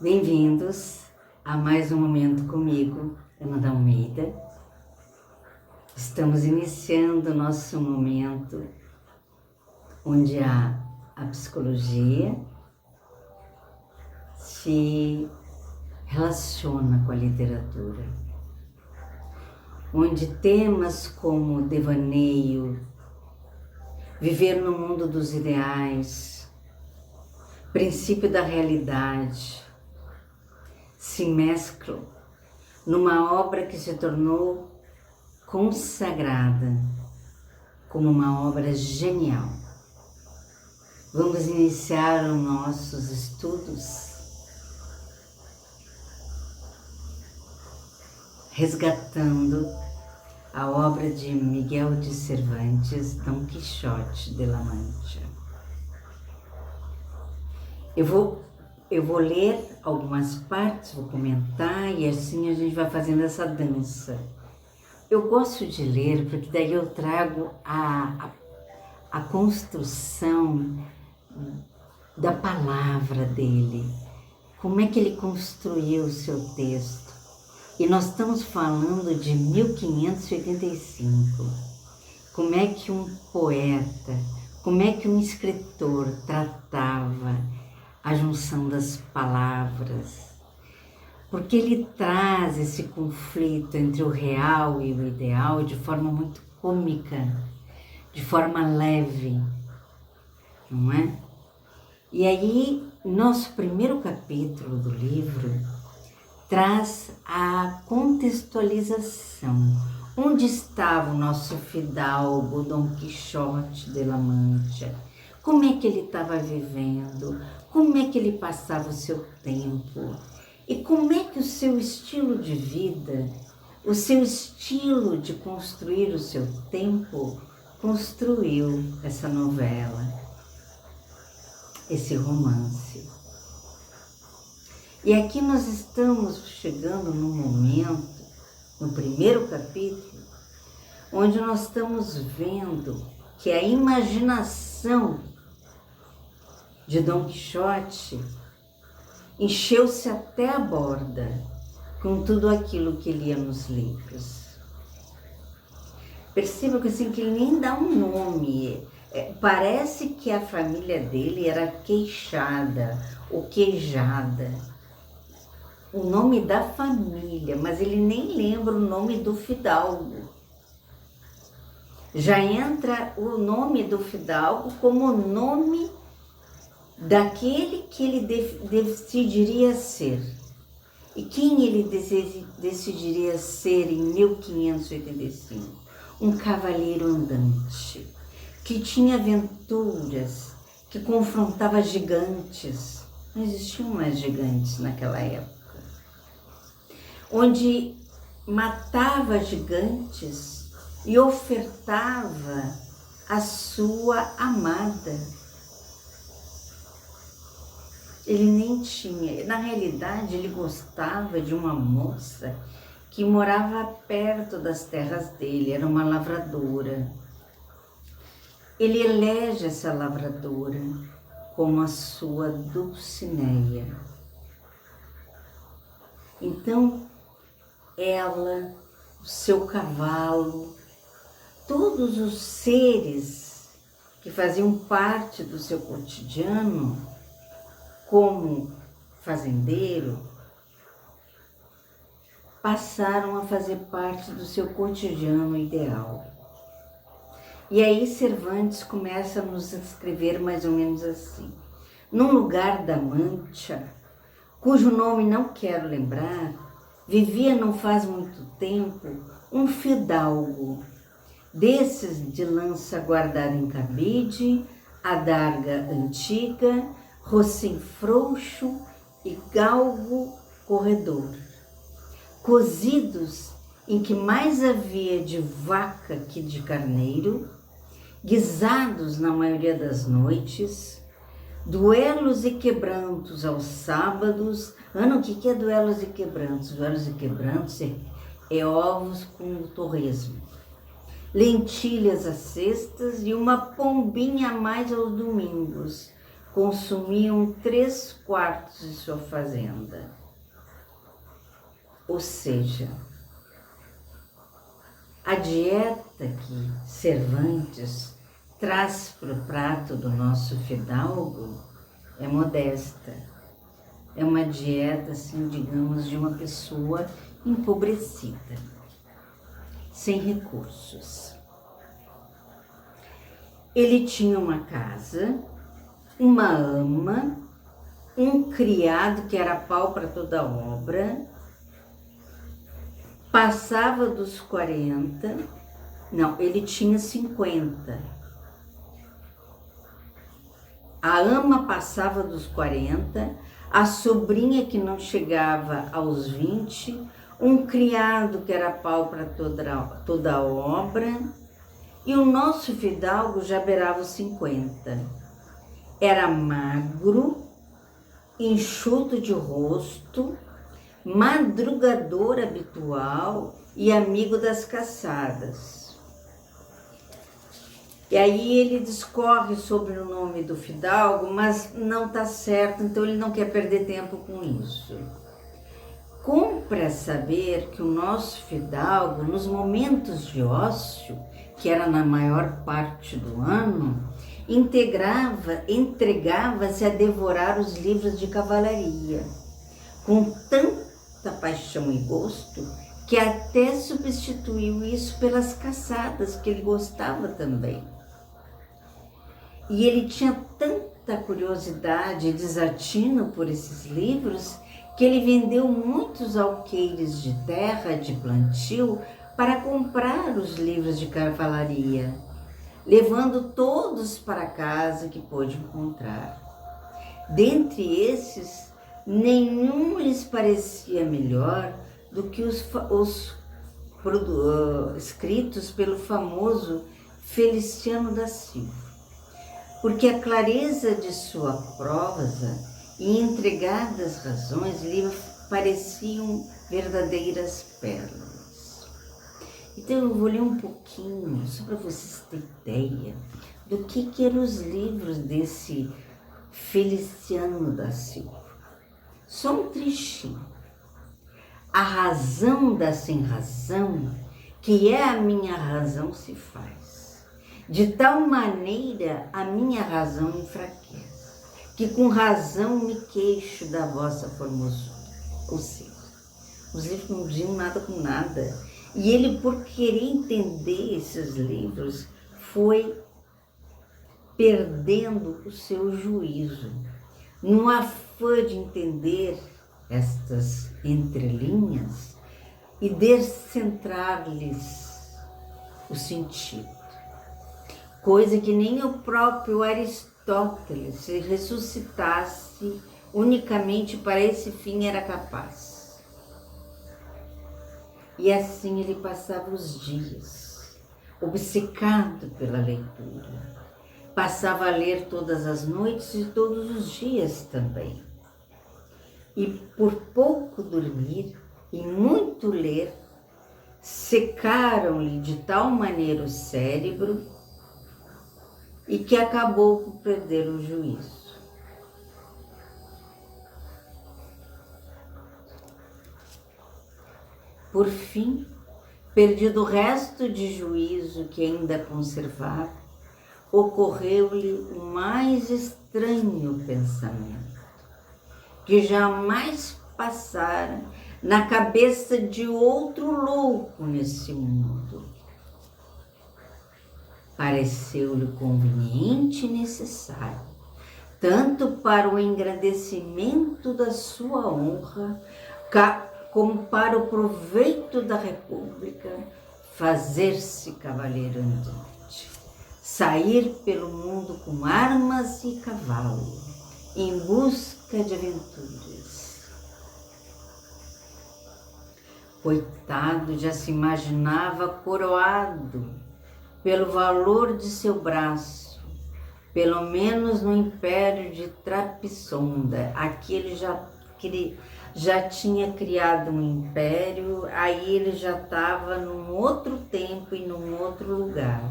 Bem-vindos a mais um momento comigo, Ana da Almeida. Estamos iniciando o nosso momento onde a psicologia se relaciona com a literatura, onde temas como devaneio, viver no mundo dos ideais, princípio da realidade, se mesclam numa obra que se tornou consagrada como uma obra genial. Vamos iniciar os nossos estudos resgatando a obra de Miguel de Cervantes, Dom Quixote de la Mancha. Eu vou ler algumas partes, vou comentar e assim a gente vai fazendo essa dança. Eu gosto de ler porque daí eu trago a construção da palavra dele, como é que ele construiu o seu texto. E nós estamos falando de 1585. Como é que um poeta, como é que um escritor tratava a junção das palavras, porque ele traz esse conflito entre o real e o ideal de forma muito cômica, de forma leve, não é? E aí, nosso primeiro capítulo do livro traz a contextualização. Onde estava o nosso fidalgo Dom Quixote de la Mancha? Como é que ele estava vivendo? Como é que ele passava o seu tempo? E como é que o seu estilo de vida, o seu estilo de construir o seu tempo, construiu essa novela, esse romance? E aqui nós estamos chegando num momento, no primeiro capítulo, onde nós estamos vendo que a imaginação de Dom Quixote encheu-se até a borda com tudo aquilo que lia nos livros. Perceba que assim, que ele nem dá um nome. Parece que a família dele era Queixada ou Queijada. O nome da família, mas ele nem lembra o nome do fidalgo. Já entra o nome do fidalgo como o nome daquele que ele decidiria ser. E quem ele decidiria ser em 1585? Um cavaleiro andante, que tinha aventuras, que confrontava gigantes. Não existiam mais gigantes naquela época. Onde matava gigantes e ofertava a sua amada. Ele nem tinha, na realidade ele gostava de uma moça que morava perto das terras dele, era uma lavradora. Ele elege essa lavradora como a sua Dulcinea. Então, ela, o seu cavalo, todos os seres que faziam parte do seu cotidiano, como fazendeiro, passaram a fazer parte do seu cotidiano ideal. E aí Cervantes começa a nos escrever mais ou menos assim: num lugar da Mancha, cujo nome não quero lembrar, vivia não faz muito tempo um fidalgo, desses de lança guardada em cabide, adarga antiga, rocém frouxo e galgo corredor, cozidos em que mais havia de vaca que de carneiro, guisados na maioria das noites, duelos e quebrantos aos sábados. O que é duelos e quebrantos? Duelos e quebrantos é ovos com torresmo, lentilhas às sextas e uma pombinha a mais aos domingos, consumiam 3/4 de sua fazenda. Ou seja, a dieta que Cervantes traz para o prato do nosso fidalgo é modesta. É uma dieta, assim, digamos, de uma pessoa empobrecida, sem recursos. Ele tinha uma casa, uma ama, um criado que era pau para toda obra, passava dos 40, não, ele tinha 50. A ama passava dos 40, a sobrinha que não chegava aos 20, um criado que era pau para toda obra, e o nosso fidalgo já beirava os 50. Era magro, enxuto de rosto, madrugador habitual e amigo das caçadas. E aí ele discorre sobre o nome do fidalgo, mas não está certo, então ele não quer perder tempo com isso. Cumpre saber que o nosso fidalgo, nos momentos de ócio, que era na maior parte do ano, entregava-se a devorar os livros de cavalaria, com tanta paixão e gosto, que até substituiu isso pelas caçadas, que ele gostava também. E ele tinha tanta curiosidade e desatino por esses livros, que ele vendeu muitos alqueires de terra de plantio para comprar os livros de cavalaria, levando todos para casa que pôde encontrar. Dentre esses, nenhum lhes parecia melhor do que os escritos pelo famoso Feliciano da Silva, porque a clareza de sua prosa e entregadas razões lhe pareciam verdadeiras pérolas. Então eu vou ler um pouquinho, só para vocês terem ideia do que eram os livros desse Feliciano da Silva. Só um trechinho. A razão da sem-razão, que é a minha razão, se faz. De tal maneira a minha razão enfraquece, que com razão me queixo da vossa formosura. Ou seja, os livros não diziam nada com nada. E ele, por querer entender esses livros, foi perdendo o seu juízo. No afã de entender estas entrelinhas e descentrar-lhes o sentido. Coisa que nem o próprio Aristóteles, se ressuscitasse unicamente para esse fim, era capaz. E assim ele passava os dias, obcecado pela leitura. Passava a ler todas as noites e todos os dias também. E por pouco dormir e muito ler, secaram-lhe de tal maneira o cérebro e que acabou por perder o juízo. Por fim, perdido o resto de juízo que ainda conservava, ocorreu-lhe o mais estranho pensamento, que jamais passara na cabeça de outro louco nesse mundo. Pareceu-lhe conveniente e necessário, tanto para o engrandecimento da sua honra, como para o proveito da República, fazer-se cavaleiro andante, sair pelo mundo com armas e cavalo, em busca de aventuras. Coitado, já se imaginava coroado pelo valor de seu braço, pelo menos no império de Trapisonda. Aqui ele já tinha criado um império, aí ele já estava num outro tempo e num outro lugar.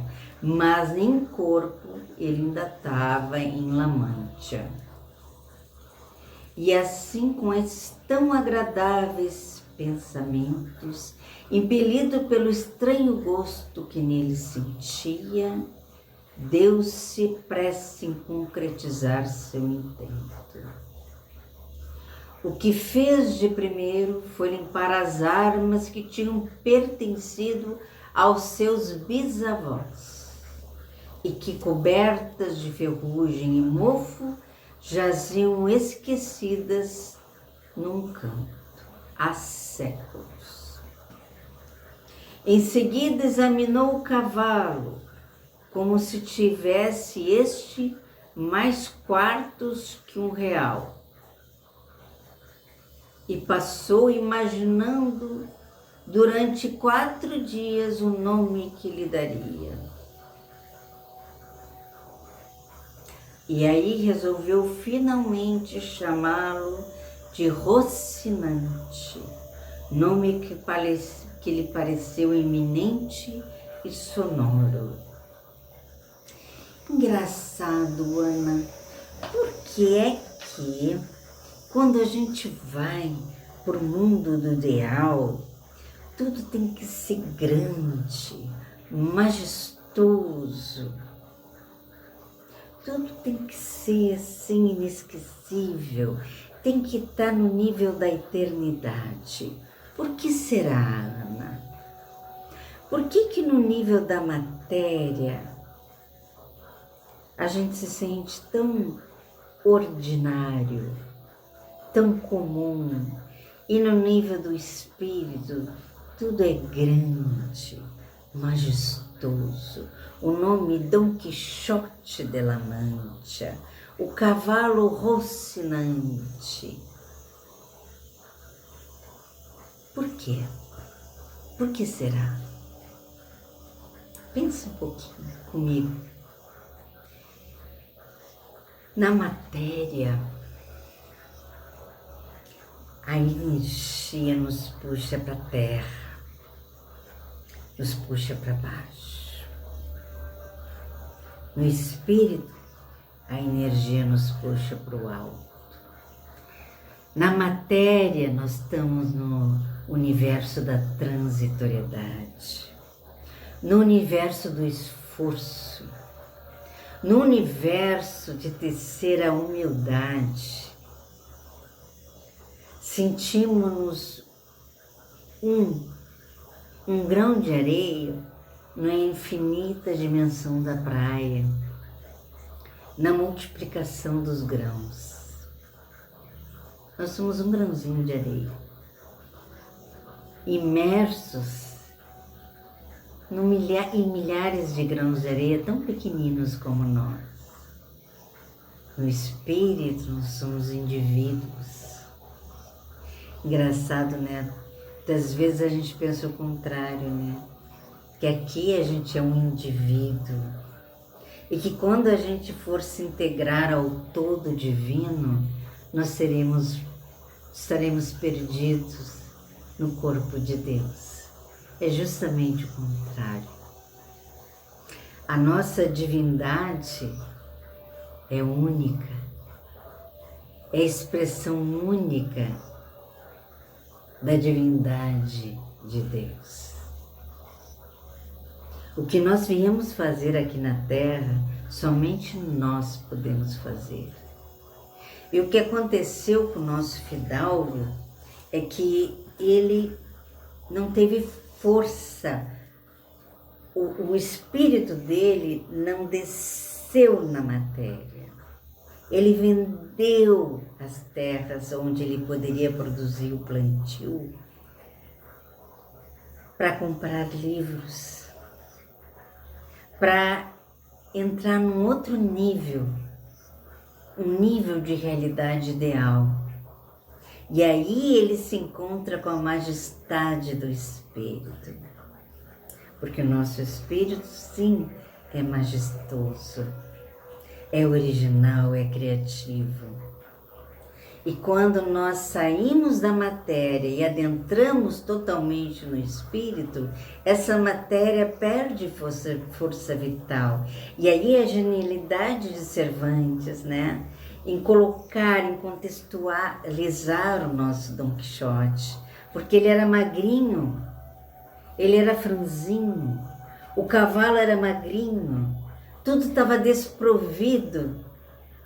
mas em corpo ele ainda estava em La Mancha. E assim, com esses tão agradáveis pensamentos, impelido pelo estranho gosto que nele sentia, deu-se pressa em concretizar seu intento. O que fez de primeiro foi limpar as armas que tinham pertencido aos seus bisavós e que, cobertas de ferrugem e mofo, jaziam esquecidas num canto há séculos. Em seguida examinou o cavalo, como se tivesse este mais quartos que R$1, e passou imaginando durante 4 dias o nome que lhe daria. E aí resolveu finalmente chamá-lo de Rocinante, nome que lhe pareceu iminente e sonoro. Engraçado, Ana, por que é que quando a gente vai para o mundo do ideal, tudo tem que ser grande, majestoso, tudo tem que ser assim inesquecível, tem que estar no nível da eternidade. Por que será, Ana? Por que no nível da matéria a gente se sente tão ordinário, tão comum, e no nível do espírito tudo é grande, majestoso? O nome Dom Quixote de La Mancha, o cavalo Rocinante. Por quê? Por que será? Pensa um pouquinho comigo. Na matéria, a energia nos puxa para a terra, nos puxa para baixo. No espírito, a energia nos puxa para o alto. Na matéria, nós estamos no universo da transitoriedade, no universo do esforço, no universo de tecer a humildade. Sentimos-nos um grão de areia na infinita dimensão da praia, na multiplicação dos grãos. Nós somos um grãozinho de areia, imersos em milhares de grãos de areia tão pequeninos como nós. No espírito, nós somos indivíduos. Engraçado, né? Às vezes a gente pensa o contrário, né? Que aqui a gente é um indivíduo e que quando a gente for se integrar ao todo divino, nós estaremos perdidos no corpo de Deus. É justamente o contrário. A nossa divindade é única, é a expressão única da divindade de Deus. O que nós viemos fazer aqui na Terra, somente nós podemos fazer. E o que aconteceu com o nosso fidalgo é que ele não teve força, o espírito dele não desceu na matéria. Ele vendeu as terras onde ele poderia produzir o plantio para comprar livros, para entrar num outro nível, um nível de realidade ideal. E aí ele se encontra com a majestade do Espírito. Porque o nosso Espírito, sim, é majestoso, é original, é criativo. E quando nós saímos da matéria e adentramos totalmente no espírito, essa matéria perde força vital. E aí a genialidade de Cervantes, né? Em colocar, em contextualizar o nosso Dom Quixote, porque ele era magrinho, ele era franzino, o cavalo era magrinho, tudo estava desprovido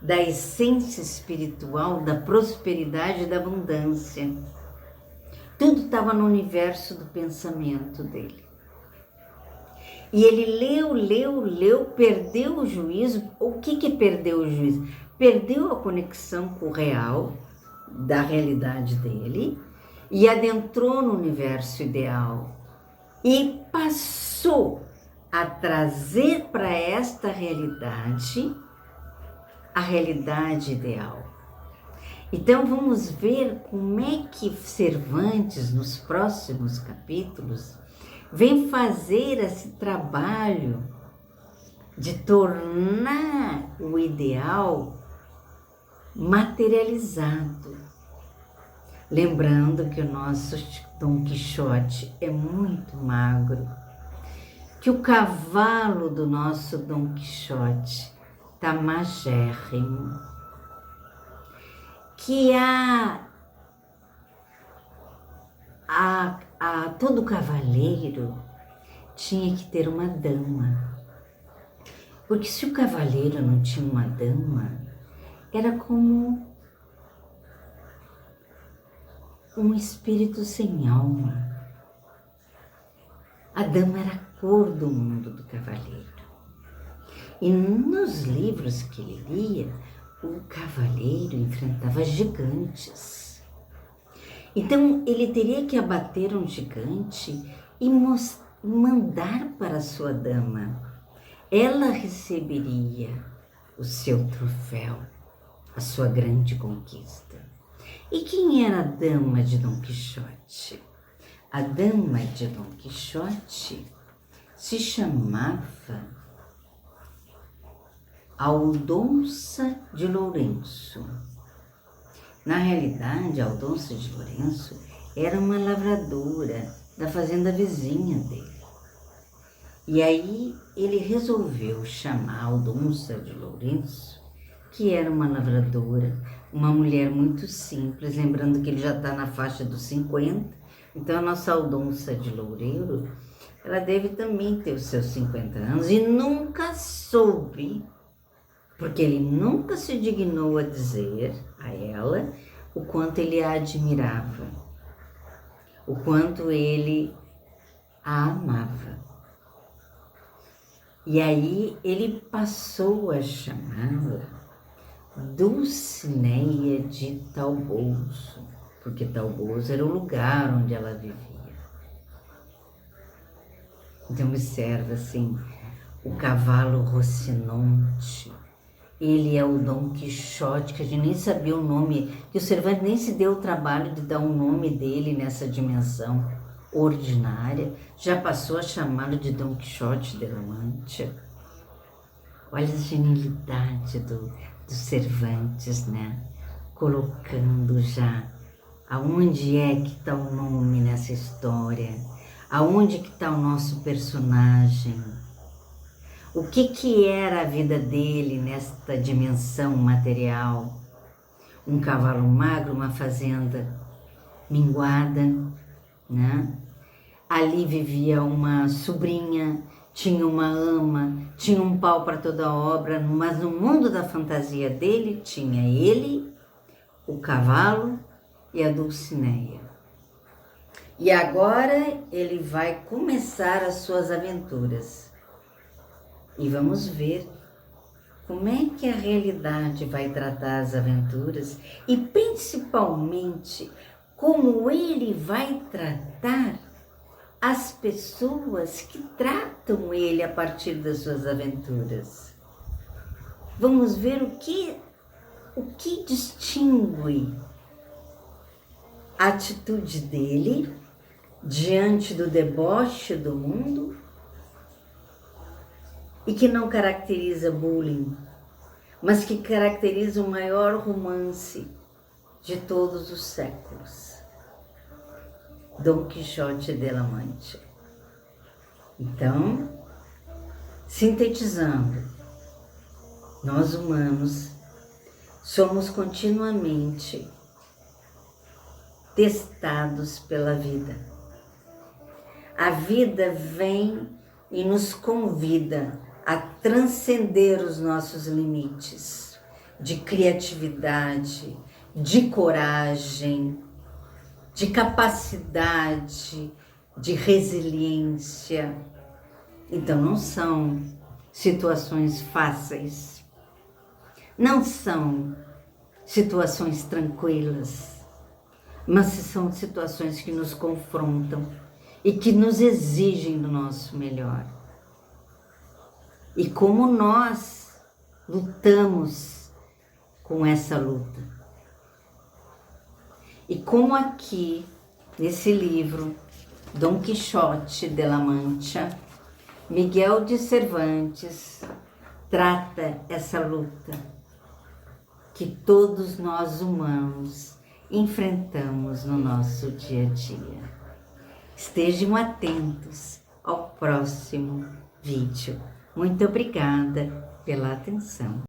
da essência espiritual, da prosperidade e da abundância. Tudo estava no universo do pensamento dele. E ele leu, perdeu o juízo. O que perdeu o juízo? Perdeu a conexão com o real, da realidade dele, e adentrou no universo ideal. E passou a trazer para esta realidade a realidade ideal. Então vamos ver como é que Cervantes, nos próximos capítulos, vem fazer esse trabalho de tornar o ideal materializado. Lembrando que o nosso Dom Quixote é muito magro, que o cavalo do nosso Dom Quixote está magérrimo, que todo cavaleiro tinha que ter uma dama, porque se o cavaleiro não tinha uma dama, era como um espírito sem alma. A dama era a cor do mundo do cavaleiro. E nos livros que ele lia, o cavaleiro enfrentava gigantes. Então, ele teria que abater um gigante e mandar para a sua dama. Ela receberia o seu troféu, a sua grande conquista. E quem era a dama de Dom Quixote? A dama de Dom Quixote se chamava Aldonça de Lourenço. Na realidade, Aldonça de Lourenço era uma lavradora da fazenda vizinha dele. E aí ele resolveu chamar Aldonça de Lourenço, que era uma lavradora, uma mulher muito simples, lembrando que ele já está na faixa dos 50, então a nossa Aldonça de Loureiro, ela deve também ter os seus 50 anos e nunca soube, porque ele nunca se dignou a dizer a ela o quanto ele a admirava, o quanto ele a amava. E aí ele passou a chamá-la Dulcineia de Toboso, porque Toboso era o lugar onde ela vivia. Então observa assim, o cavalo Rocinante, ele é o Dom Quixote, que a gente nem sabia o nome, que o Cervantes nem se deu o trabalho de dar um nome dele nessa dimensão ordinária, já passou a chamá-lo de Dom Quixote de La Mancha. Olha a genialidade do Cervantes, né? Colocando já aonde é que está o nome nessa história, aonde que está o nosso personagem, o que era a vida dele nesta dimensão material. Um cavalo magro, uma fazenda minguada, né? Ali vivia uma sobrinha, tinha uma ama, tinha um pau para toda obra, mas no mundo da fantasia dele tinha ele, o cavalo e a Dulcineia. E agora ele vai começar as suas aventuras. E vamos ver como é que a realidade vai tratar as aventuras e principalmente como ele vai tratar as pessoas que tratam ele a partir das suas aventuras. Vamos ver o que distingue a atitude dele diante do deboche do mundo e que não caracteriza bullying, mas que caracteriza o maior romance, de todos os séculos. Dom Quixote de la Mancha. Então, sintetizando, nós humanos somos continuamente testados pela vida. A vida vem e nos convida a transcender os nossos limites de criatividade, de coragem, de capacidade, de resiliência. Então não são situações fáceis, não são situações tranquilas, mas são situações que nos confrontam e que nos exigem do nosso melhor. E como nós lutamos com essa luta. E como aqui, nesse livro, Dom Quixote de la Mancha, Miguel de Cervantes trata essa luta que todos nós humanos enfrentamos no nosso dia a dia. Estejam atentos ao próximo vídeo. Muito obrigada pela atenção.